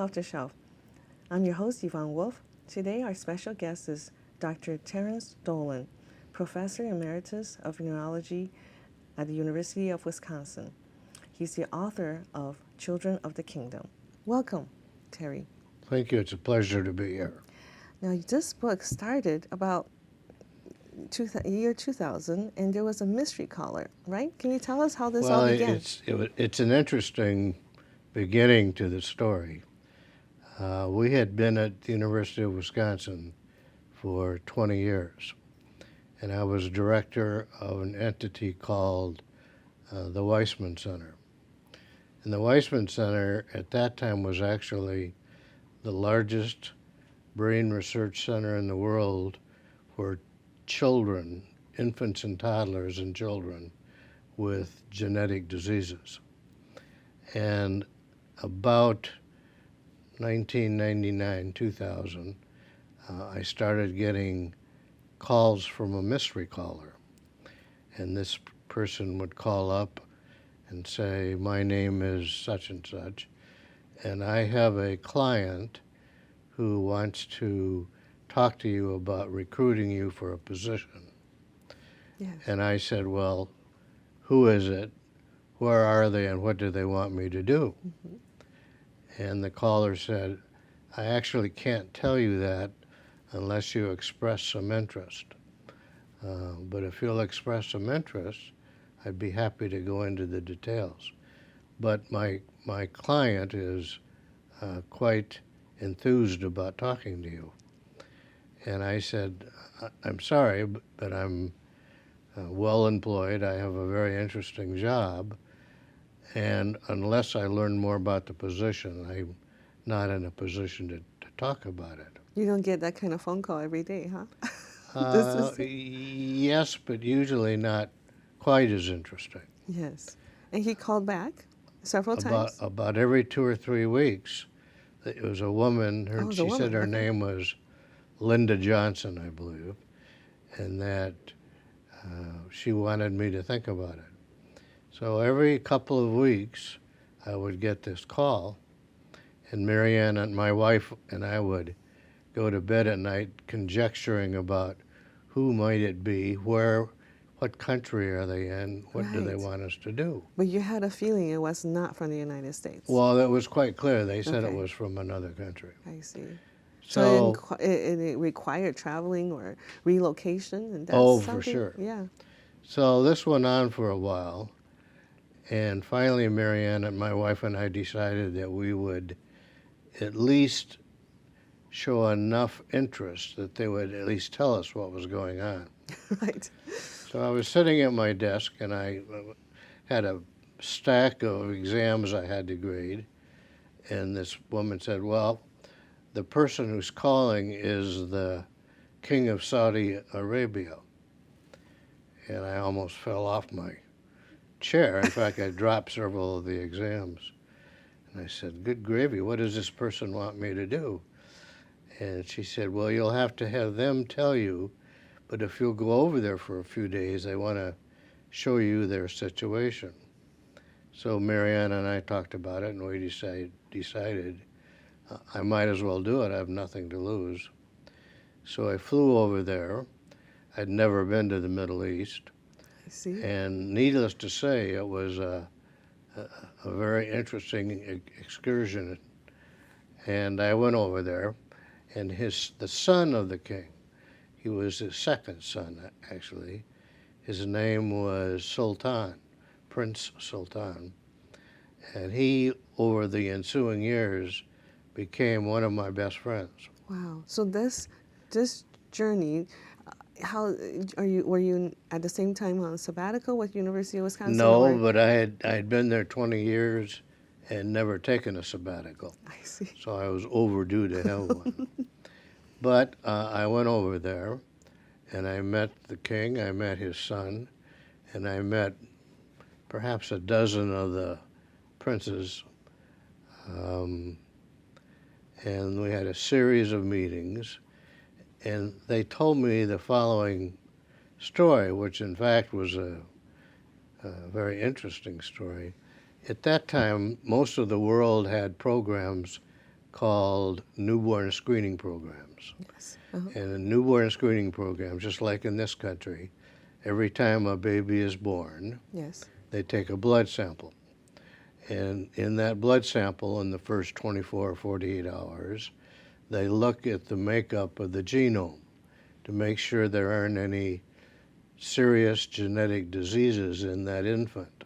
Off the Shelf. I'm your host, Yvonne Wolf. Today, our special guest is Dr. Terrence Dolan, Professor Emeritus of Neurology at the University of Wisconsin. He's the author of Children of the Kingdom. Welcome, Terry. Thank you. It's a pleasure to be here. Now, this book started about year 2000, and there was a mystery caller, right? Can you tell us how this all began? It's an interesting beginning to the story. We had been at the University of Wisconsin for 20 years, and I was director of an entity called the Weissman Center. And the Weissman Center at that time was actually the largest brain research center in the world for children, infants and toddlers and children with genetic diseases. And about 1999, 2000, I started getting calls from a mystery caller. And this person would call up and say, my name is such and such, and I have a client who wants to talk to you about recruiting you for a position. Yes. And I said, well, who is it? Where are they, and what do they want me to do? Mm-hmm. And the caller said, I actually can't tell you that unless you express some interest. But if you'll express some interest, I'd be happy to go into the details. But my client is quite enthused about talking to you. And I said, I'm sorry, but I'm well employed. I have a very interesting job. And unless I learn more about the position, I'm not in a position to talk about it. You don't get that kind of phone call every day, huh? Yes, but usually not quite as interesting. Yes. And he called back several times? About every 2 or 3 weeks. It was a woman. She said her name was Linda Johnson, I believe, and that she wanted me to think about it. So every couple of weeks, I would get this call, and Marianne and my wife and I would go to bed at night conjecturing about who might it be, what country are they in, what do they want us to do. But you had a feeling it was not from the United States. Well, it was quite clear. They said it was from another country. I see. So it required traveling or relocation? And that's for sure. Yeah. So this went on for a while, and finally Marianne and my wife and I decided that we would at least show enough interest that they would at least tell us what was going on. Right. So I was sitting at my desk, and I had a stack of exams I had to grade, and this woman said, well, the person who's calling is the King of Saudi Arabia. And I almost fell off my chair. In fact, I dropped several of the exams. And I said, good gravy, what does this person want me to do? And she said, well, you'll have to have them tell you, but if you'll go over there for a few days, they want to show you their situation. So Marianne and I talked about it, and we decided I might as well do it. I have nothing to lose. So I flew over there. I'd never been to the Middle East. I see. And needless to say, it was a very interesting excursion. And I went over there, and the son of the king, he was his second son, actually. His name was Sultan, Prince Sultan. And he, over the ensuing years, became one of my best friends. Wow. So this journey, were you at the same time on sabbatical with University of Wisconsin? No, but I had been there 20 years and never taken a sabbatical. I see. So I was overdue to have one. But I went over there, and I met the king, I met his son, and I met perhaps a dozen of the princes. And we had a series of meetings, and they told me the following story, which in fact was a very interesting story. At that time, most of the world had programs called newborn screening programs. Yes. And in newborn screening programs, just like in this country, every time a baby is born, Yes. they take a blood sample. And in that blood sample, in the first 24 or 48 hours, they look at the makeup of the genome to make sure there aren't any serious genetic diseases in that infant.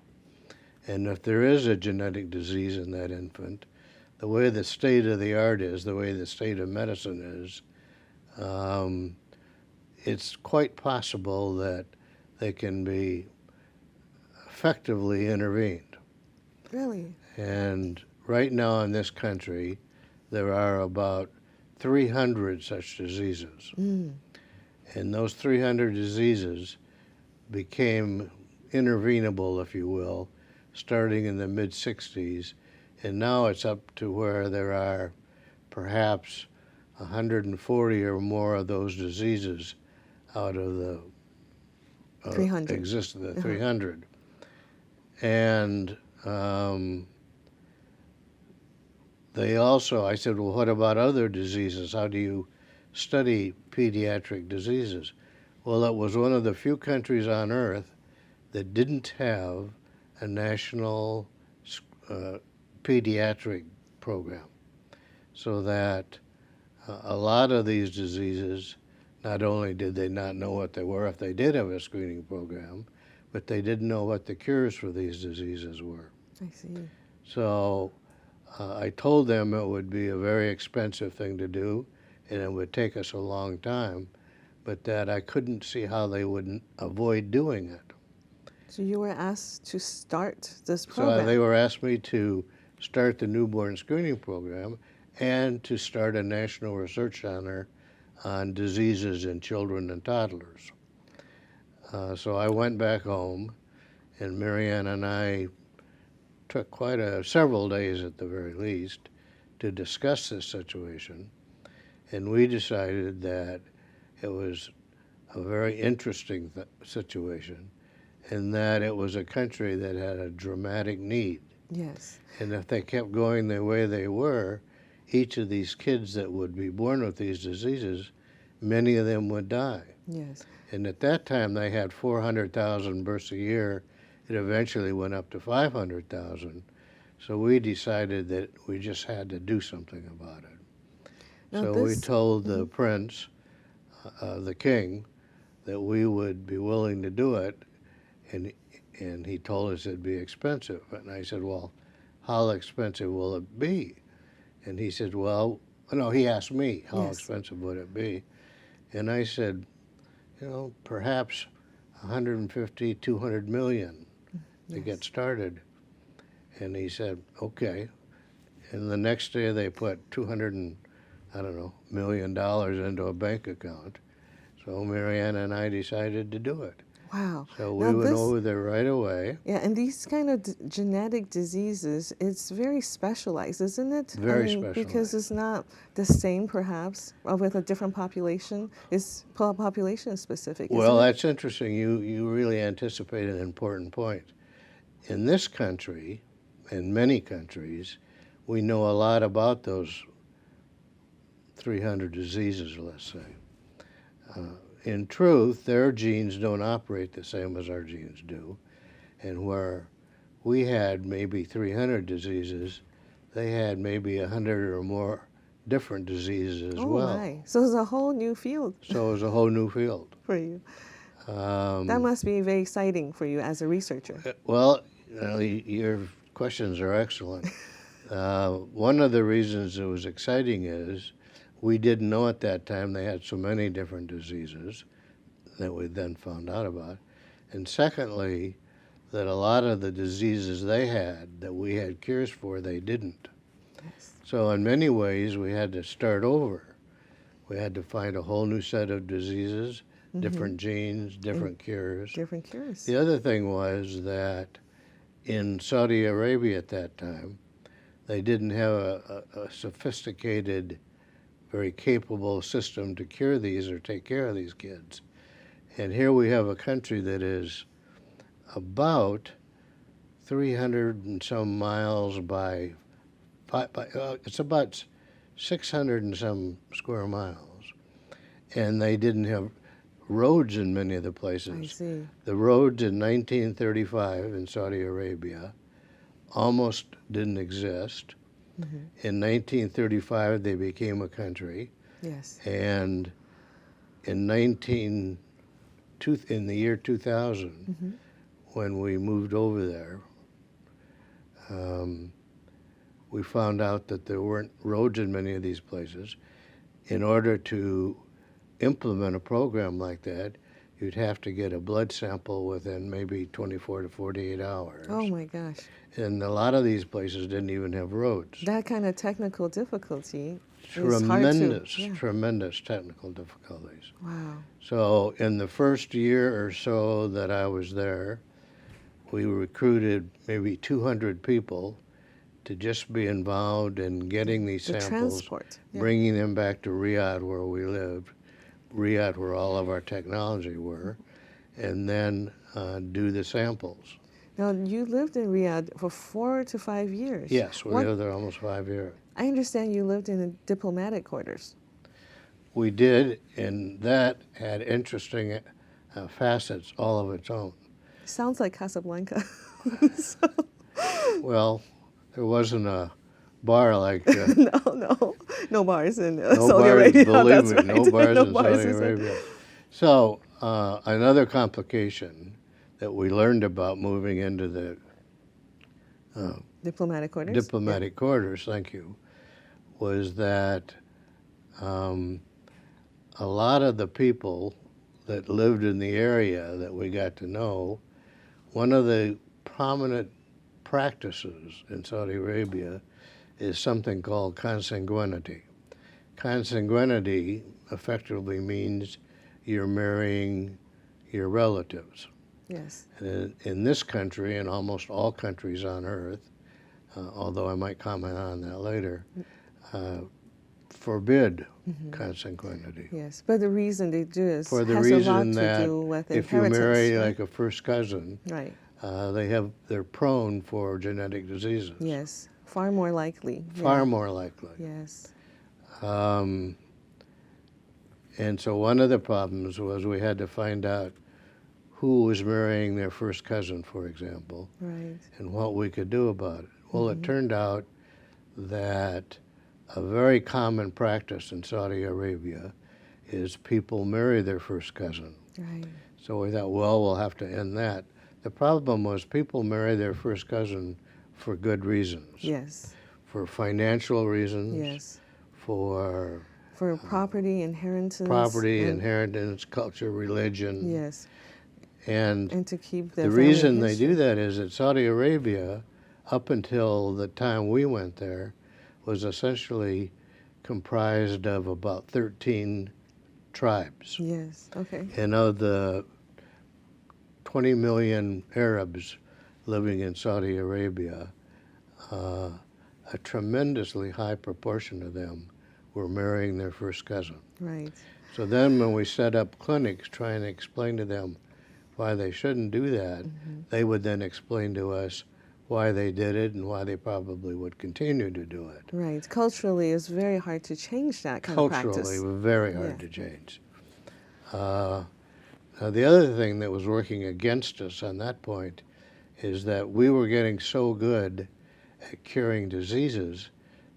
And if there is a genetic disease in that infant, the way the state of the art is, the way the state of medicine is, it's quite possible that they can be effectively intervened. Really? And right now in this country, there are about 300 such diseases. Mm. And those 300 diseases became intervenable, if you will, starting in the mid-60s. And now it's up to where there are perhaps 140 or more of those diseases out of the 300. the 300. And they also, I said, well, what about other diseases? How do you study pediatric diseases? Well, it was one of the few countries on earth that didn't have a national pediatric program, so that a lot of these diseases, not only did they not know what they were if they did have a screening program, but they didn't know what the cures for these diseases were. I see. So I told them it would be a very expensive thing to do, and it would take us a long time, but that I couldn't see how they would avoid doing it. So you were asked to start this So program. they were asked me to start the newborn screening program and to start a national research center on diseases in children and toddlers. So I went back home, and Marianne and I took several days at the very least to discuss this situation, and we decided that it was a very interesting situation, and that it was a country that had a dramatic need. Yes. And if they kept going the way they were, each of these kids that would be born with these diseases, many of them would die. Yes. And at that time, they had 400,000 births a year. It eventually went up to 500,000. So we decided that we just had to do something about it. Now So we told the prince, the king, that we would be willing to do it, and he told us it'd be expensive. And I said, well, how expensive will it be? And he said, well, no, he asked me, how Yes. expensive would it be? And I said, perhaps 150, 200 million to get started. And he said, okay. And the next day they put $200 million into a bank account. So Marianne and I decided to do it. Wow. So we Now went over there right away. Yeah, and these kind of genetic diseases, it's very specialized, isn't it? Very Because specialized. it's not the same, perhaps, with a different population. It's population specific. Well, isn't it? that's interesting. You really anticipate an important point. In this country, in many countries, we know a lot about those 300 diseases, let's say. In truth, their genes don't operate the same as our genes do. And where we had maybe 300 diseases, they had maybe 100 or more different diseases as well. Oh my! So it's a whole new field So it was a whole new field. for you. That must be very exciting for you as a researcher. Well, your questions are excellent. One of the reasons it was exciting is we didn't know at that time they had so many different diseases that we then found out about. And secondly, that a lot of the diseases they had that we had cures for, they didn't. Yes. So in many ways, we had to start over. We had to find a whole new set of diseases, different genes, different cures. Different cures. The other thing was that in Saudi Arabia at that time, they didn't have a sophisticated, very capable system to cure these or take care of these kids. And here we have a country that is about 300 and some miles it's about 600 and some square miles, and they didn't have roads in many of the I places. see. The roads in 1935 in Saudi Arabia almost didn't exist. Mm-hmm. In 1935, they became a country, Yes. and in in the year 2000, Mm-hmm. when we moved over there, we found out that there weren't roads in many of these places. In order to implement a program like that, you'd have to get a blood sample within maybe 24 to 48 hours. Oh my gosh. And a lot of these places didn't even have roads. That kind of technical difficulty is hard to. Yeah. Tremendous technical difficulties. Wow. So in the first year or so that I was there, we recruited maybe 200 people to just be involved in getting these The samples, transport. Yeah. bringing them back to Riyadh where we lived, Riyadh where all of our technology were, and then do the samples. Now, you lived in Riyadh for 4 to 5 years. Yes, we lived there almost 5 years. I understand you lived in the diplomatic quarters. We did, and that had interesting facets all of its own. Sounds like Casablanca. Well, there wasn't a bar like No bars in no Saudi bars, Arabia. believe That's me, right. no bars No in bars Saudi Arabia. So another complication that we learned about moving into the Diplomatic quarters. diplomatic quarters, thank you, was that a lot of the people that lived in the area that we got to know, one of the prominent practices in Saudi Arabia is something called consanguinity. Consanguinity effectively means you're marrying your relatives. Yes. And in this country, and almost all countries on earth, although I might comment on that later, forbid consanguinity. Yes, but the reason they do is For the has a lot reason to that do with if you inheritance. marry right? like a first cousin, Right. they're prone for genetic diseases. Yes. Far more likely. Far more likely. Yes. And so one of the problems was we had to find out who was marrying their first cousin, for example, Right. and what we could do about it. Well, it turned out that a very common practice in Saudi Arabia is people marry their first cousin. Right. So we thought, well, we'll have to end that. The problem was people marry their first cousin for good reasons. Yes. For financial reasons. Yes. For property, inheritance. Inheritance, culture, religion. Yes. And to keep the reason they do that is that Saudi Arabia, up until the time we went there, was essentially comprised of about 13 tribes. Yes. Okay. And of the 20 million Arabs living in Saudi Arabia, a tremendously high proportion of them were marrying their first cousin. Right. So then when we set up clinics trying to explain to them why they shouldn't do that, they would then explain to us why they did it and why they probably would continue to do it. Right. Culturally, it's very hard to change that kind of practice. Culturally, very hard to change. Now, the other thing that was working against us on that point is that we were getting so good at curing diseases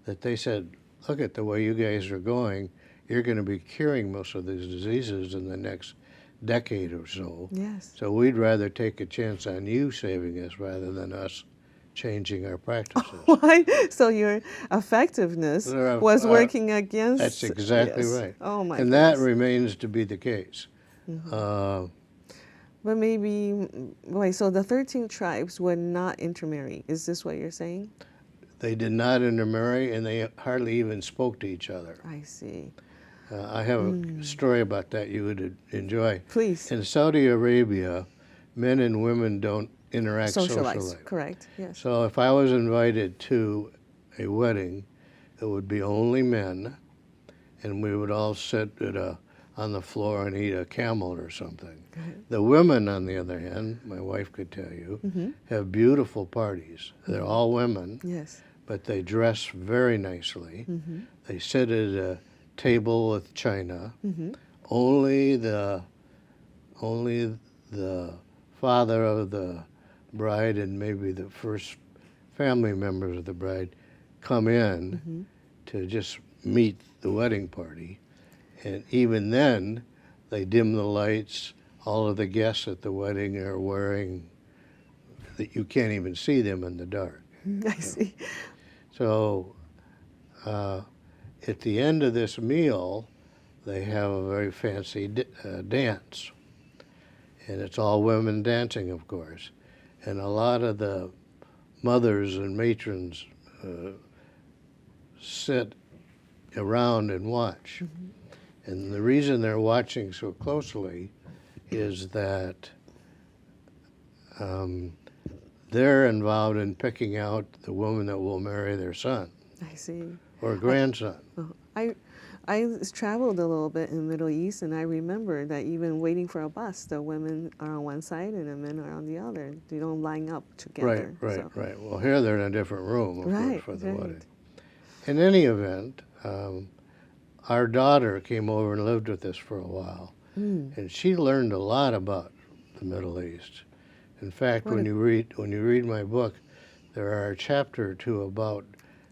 that they said, look at the way you guys are going, you're going to be curing most of these diseases in the next decade or so. Yes. So we'd rather take a chance on you saving us rather than us changing our practices. Why? So your effectiveness was working against. That's exactly right. Oh my. And that remains to be the case. But maybe, wait, so the 13 tribes would not intermarry. Is this what you're saying? They did not intermarry, and they hardly even spoke to each other. I see. I have a story about that you would enjoy. Please. In Saudi Arabia, men and women don't interact Socialize, socially. correct, yes. So if I was invited to a wedding, it would be only men, and we would all sit on the floor and eat a camel or something. The women, on the other hand, my wife could tell you, have beautiful parties. They're all women, Yes. but they dress very nicely. Mm-hmm. They sit at a table with china. Mm-hmm. Only the father of the bride and maybe the first family members of the bride come in Mm-hmm. to just meet the wedding party. And even then, they dim the lights. All of the guests at the wedding are wearing that you can't even see them in the dark. I see. So at the end of this meal, they have a very fancy dance. And it's all women dancing, of course. And a lot of the mothers and matrons sit around and watch. Mm-hmm. And the reason they're watching so closely is that they're involved in picking out the woman that will marry their son I see. or grandson. I traveled a little bit in the Middle East, and I remember that even waiting for a bus, the women are on one side and the men are on the other. They don't line up together. Right. Well, here they're in a different room, of course, for the right. wedding. In any event, our daughter came over and lived with us for a while, and she learned a lot about the Middle East. In fact, when you read my book, there are a chapter or two about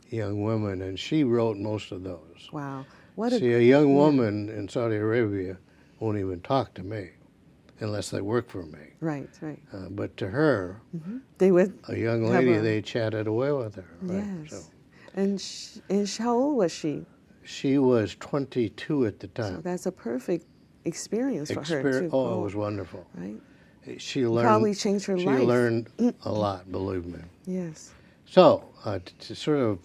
young women, and she wrote most of those. Wow. See, a young woman in Saudi Arabia won't even talk to me unless they work for me. Right. But to her, They would. a young lady, they chatted away with her. Right? Yes. And how old was she? She was 22 at the time. So that's a perfect experience for her too. Oh, it was wonderful. Right. She learned. Probably changed her life. She learned a lot, believe me. Yes. So to sort of,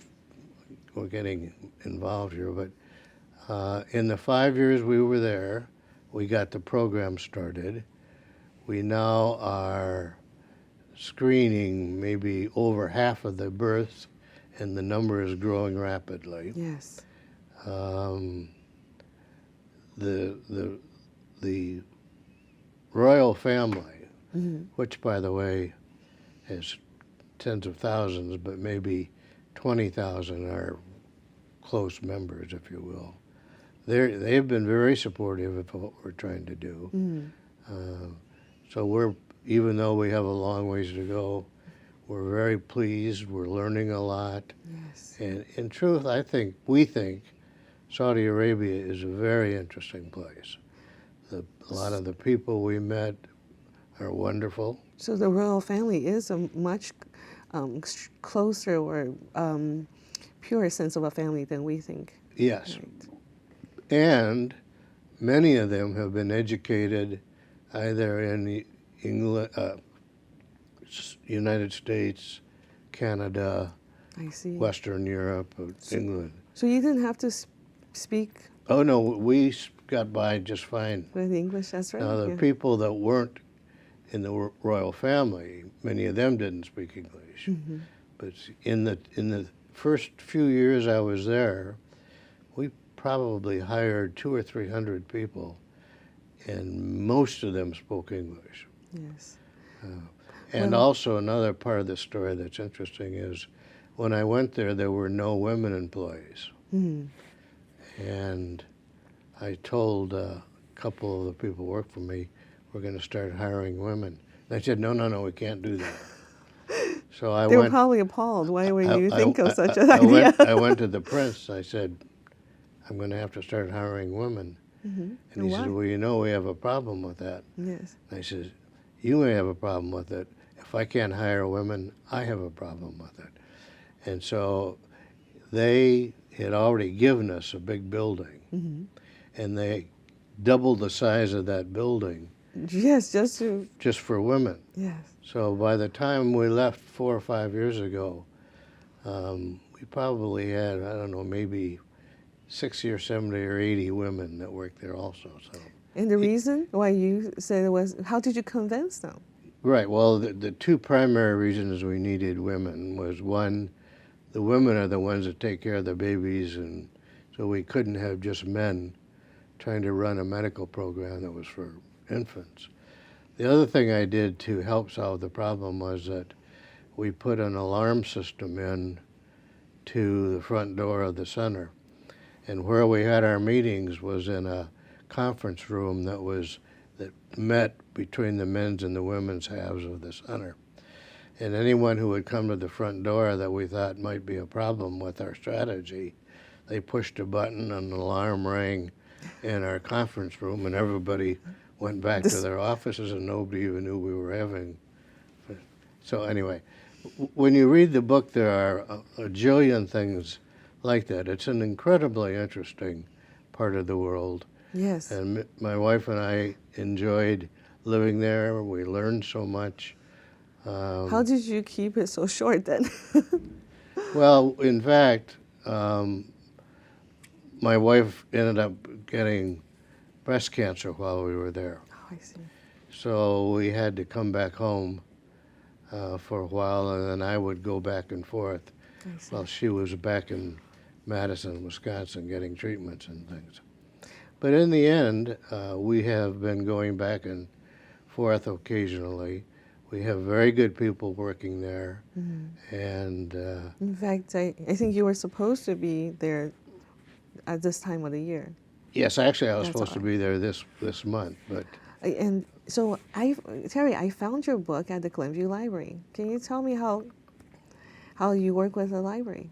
we're getting involved here, but in the 5 years we were there, we got the program started. We now are screening maybe over half of the births, and the number is growing rapidly. Yes. The royal family, which, by the way, has tens of thousands, but maybe 20,000 are close members, if you will. They've been very supportive of what we're trying to do. So even though we have a long ways to go, we're very pleased. We're learning a lot. Yes. And in truth, we think Saudi Arabia is a very interesting place. A lot of the people we met are wonderful. So the royal family is a much closer or purer sense of a family than we think. Yes. Right. And many of them have been educated either in England, United States, Canada, I see. Western Europe, England. So you didn't have to speak Oh, no, we got by just fine. with English, that's right. Now, the people that weren't in the royal family, many of them didn't speak English. But in the first few years I was there, we probably hired 200 or 300 people, and most of them spoke English. Yes. And also another part of the story that's interesting is when I went there were no women employees. And I told a couple of the people who work for me, we're going to start hiring women. They said, no, we can't do that. So They were probably appalled. Why would you think of such an idea? I went to the prince. I said, I'm going to have to start hiring women. And he said, well, you know we have a problem with that. Yes. And I said, you may have a problem with it. If I can't hire women, I have a problem with it. And so they had already given us a big building, and they doubled the size of that building. Yes, just for women. Yes. So by the time we left 4 or 5 years ago, we probably had, I don't know, maybe 60 or 70 or 80 women that worked there also. So. And the reason why you said it was, how did you convince them? Right. Well, the two primary reasons we needed women was, one, the women are the ones that take care of the babies, and so we couldn't have just men trying to run a medical program that was for infants. The other thing I did to help solve the problem was that we put an alarm system in to the front door of the center. And where we had our meetings was in a conference room that met between the men's and the women's halves of the center. And anyone who would come to the front door that we thought might be a problem with our strategy, they pushed a button and an alarm rang in our conference room, and everybody went back to their offices, and nobody even knew we were having. So anyway, when you read the book, there are a jillion things like that. It's an incredibly interesting part of the world. Yes. And my wife and I enjoyed living there. We learned so much. How did you keep it so short then? Well, in fact, my wife ended up getting breast cancer while we were there. Oh, I see. So we had to come back home for a while, and then I would go back and forth while she was back in Madison, Wisconsin, getting treatments and things. But in the end, we have been going back and forth occasionally. We have very good people working there, and in fact, I think you were supposed to be there at this time of the year. yes, actually, I was supposed to be there this month, but And so, Terry, I found your book at the Glenview Library. Can you tell me how you work with the library?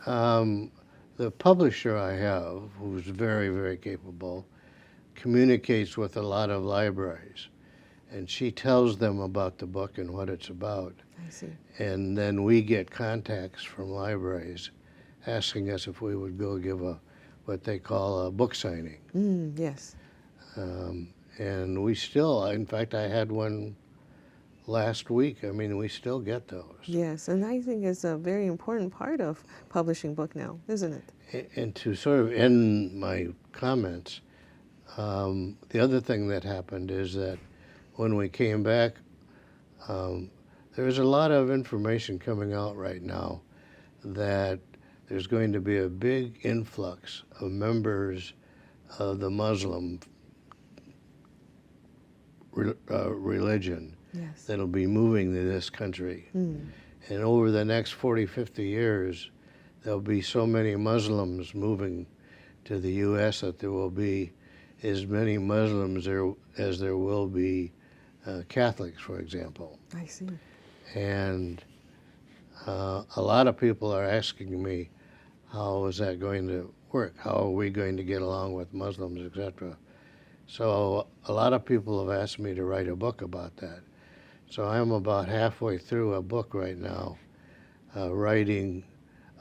the publisher I have, who's very, very capable, communicates with a lot of libraries, and she tells them about the book and what it's about. I see. And then we get contacts from libraries asking us if we would go give what they call a book signing. Yes. And we still, in fact, I had one last week. I mean, we still get those. Yes, and I think it's a very important part of publishing book now, isn't it? And to sort of end my comments, the other thing that happened is that when we came back, there's a lot of information coming out right now that there's going to be a big influx of members of the Muslim religion Yes. that'll be moving to this country. And over the next 40, 50 years, there'll be so many Muslims moving to the U.S. that there will be as many Muslims there as there will be Catholics, for example. I see. And a lot of people are asking me, how is that going to work? How are we going to get along with Muslims, etc.? So a lot of people have asked me to write a book about that. So I'm about halfway through a book right now, writing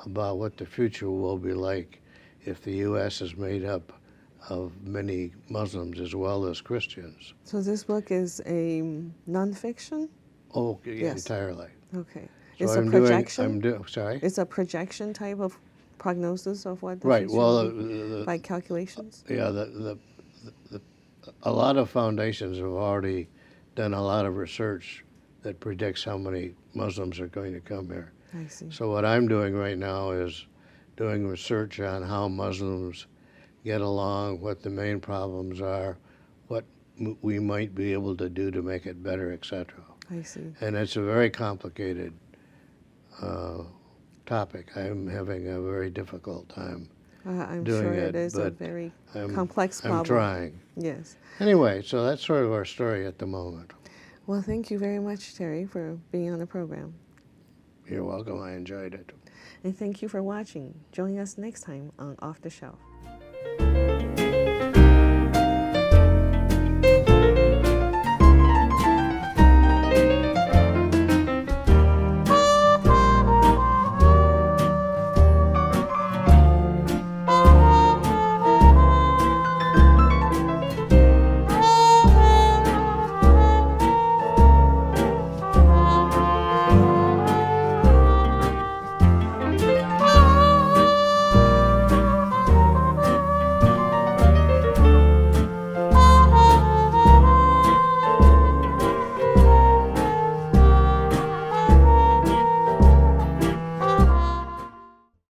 about what the future will be like if the U.S. is made up of many Muslims as well as Christians. So this book is a nonfiction? Oh, Yes. entirely. Okay. So It's I'm a projection? Sorry? It's a projection type of prognosis of what the Right, future well, will be, by calculations? yeah, a lot of foundations have already done a lot of research that predicts how many Muslims are going to come here. I see. So what I'm doing right now is doing research on how Muslims get along, what the main problems are, what we might be able to do to make it better, etc. I see. And it's a very complicated topic. I'm having a very difficult time I'm doing sure it, it is a but very I'm- complex problem. I'm trying. Yes. Anyway, so that's sort of our story at the moment. Well, thank you very much, Terry, for being on the program. You're welcome. I enjoyed it. And thank you for watching. Join us next time on Off the Shelf.